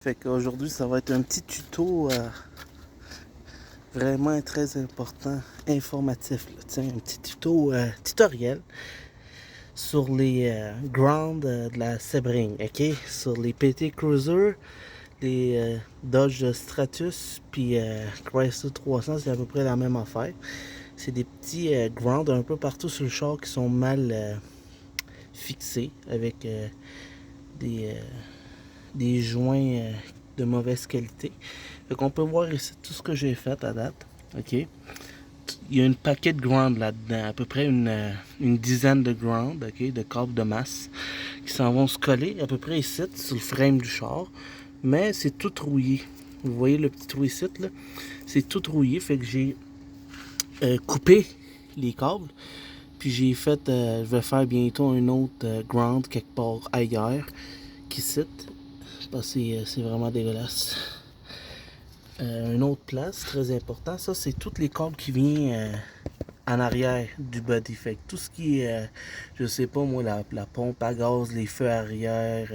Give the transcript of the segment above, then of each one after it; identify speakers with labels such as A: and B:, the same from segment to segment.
A: Fait qu'aujourd'hui, ça va être un petit tuto vraiment très important, informatif. Là. Tiens, un petit tuto tutoriel sur les grounds de la Sebring, ok? Sur les PT Cruiser, les Dodge Stratus, puis Chrysler 300, c'est à peu près la même affaire. C'est des petits grounds un peu partout sur le char qui sont mal fixés avec des joints de mauvaise qualité. Fait qu'on peut voir ici tout ce que j'ai fait à date. Ok. Il y a une paquet de ground là-dedans, à peu près une dizaine de ground, ok, de câbles de masse qui s'en vont se coller à peu près ici sur le frame du char. Mais c'est tout rouillé. Vous voyez le petit trou ici là? C'est tout rouillé, fait que j'ai coupé les câbles. Puis j'ai fait, je vais faire bientôt un autre ground quelque part ailleurs qui cite. Parce que c'est vraiment dégueulasse. Une autre place très important, ça c'est toutes les câbles qui viennent en arrière du body. Fait que tout ce qui est, je sais pas moi, la pompe à gaz, les feux arrière,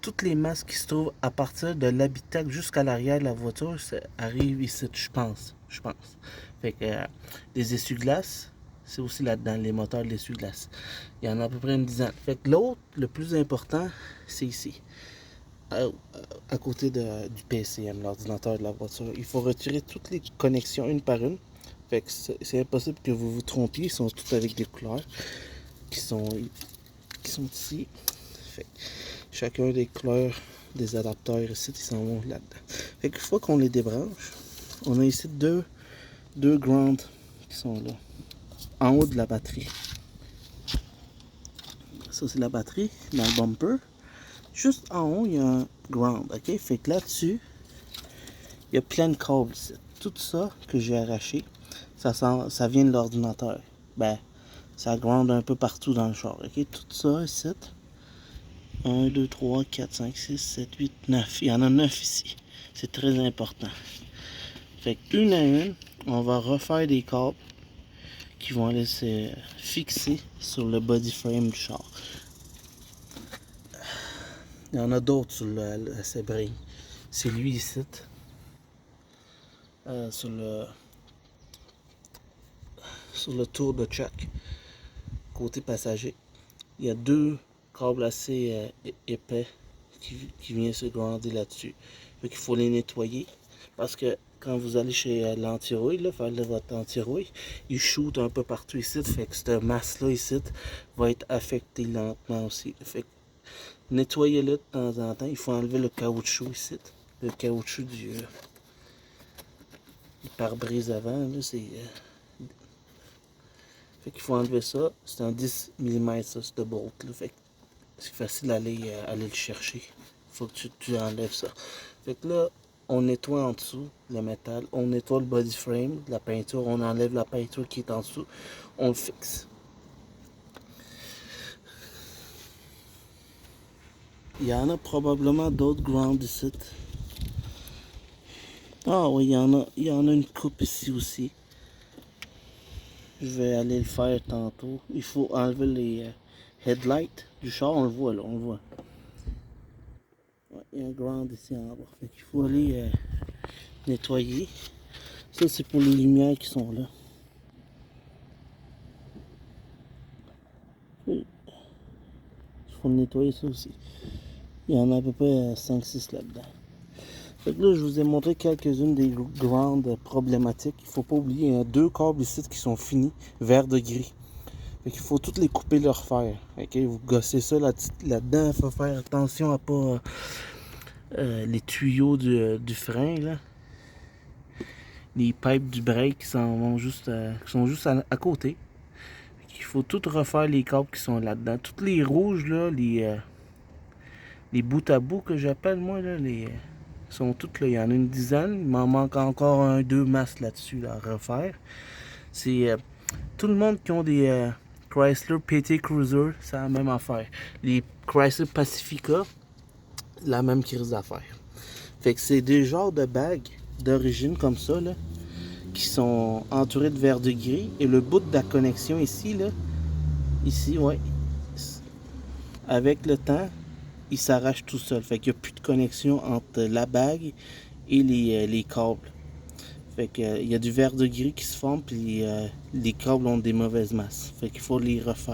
A: toutes les masses qui se trouvent à partir de l'habitacle jusqu'à l'arrière de la voiture, ça arrive ici, je pense. Fait que les essuie-glaces, c'est aussi là-dedans, les moteurs de l'essuie-glace. Il y en a à peu près une dizaine. Fait que l'autre, le plus important, c'est ici. À côté du PCM, l'ordinateur de la voiture. Il faut retirer toutes les connexions une par une. Fait que c'est impossible que vous vous trompiez. Ils sont tous avec des couleurs qui sont ici. Fait que chacun des couleurs des adapteurs ici, ils s'en vont là-dedans. Fait qu'une fois qu'on les débranche, on a ici deux grounds qui sont là, en haut de la batterie. Ça, c'est la batterie dans le bumper. Juste en haut, il y a un ground, ok? Fait que là-dessus, il y a plein de câbles ici. Tout ça que j'ai arraché, ça vient de l'ordinateur. Ben, ça ground un peu partout dans le char, ok? Tout ça ici, 1, 2, 3, 4, 5, 6, 7, 8, 9. Il y en a 9 ici. C'est très important. Fait que une à une, on va refaire des câbles qui vont aller se fixer sur le body frame du char. Il y en a d'autres sur le Sebring. C'est lui ici. Sur le tour de chuck, côté passager. Il y a deux câbles assez épais qui viennent se grounder là-dessus. Fait qu'il faut les nettoyer. Parce que quand vous allez chez l'anti-rouille, faire votre anti-rouille, il shoot un peu partout ici. Fait que cette masse-là ici va être affectée lentement aussi. Fait que nettoyez-le de temps en temps. Il faut enlever le caoutchouc ici. Le caoutchouc du pare-brise avant, là, c'est... Fait qu'il faut enlever ça. C'est un 10 mm ça, ce bolt là. Fait que c'est facile d'aller aller le chercher. Faut que tu enlèves ça. Fait que là, on nettoie en dessous le métal. On nettoie le body frame, la peinture. On enlève la peinture qui est en dessous. On le fixe. Il y en a probablement d'autres ground ici. Ah oui, il y en a une coupe ici aussi. Je vais aller le faire tantôt. Il faut enlever les headlights du char. On le voit là, on le voit. Ouais, il y a un ground ici en bas. Fait qu'il faut aller nettoyer. Ça, c'est pour les lumières qui sont là. Il faut nettoyer ça aussi. Il y en a à peu près 5-6 là-dedans. Fait que là, je vous ai montré quelques-unes des grounds problématiques. Il ne faut pas oublier, il y a deux câbles ici qui sont finis, vert de gris. Fait qu'il faut toutes les couper, les refaire. Ok, vous gossez ça là-dedans. Il faut faire attention à pas les tuyaux du frein, là. Les pipes du break qui sont juste à côté. Il faut tout refaire les câbles qui sont là-dedans. Toutes les rouges, là, les bouts à bout que j'appelle moi, là, sont toutes là. Il y en a une dizaine. Il m'en manque encore deux masses là-dessus là, à refaire. C'est tout le monde qui ont des Chrysler PT Cruiser, c'est la même affaire. Les Chrysler Pacifica, la même crise d'affaires. Fait que c'est des genres de bagues d'origine comme ça, là, qui sont entourées de verre de gris. Et le bout de la connexion ici, là, ici, ouais, avec le temps, il s'arrache tout seul. Fait qu'il n'y a plus de connexion entre la bague et les câbles. Fait que, il y a du verre de gris qui se forme, puis les câbles ont des mauvaises masses. Fait qu'il faut les refaire.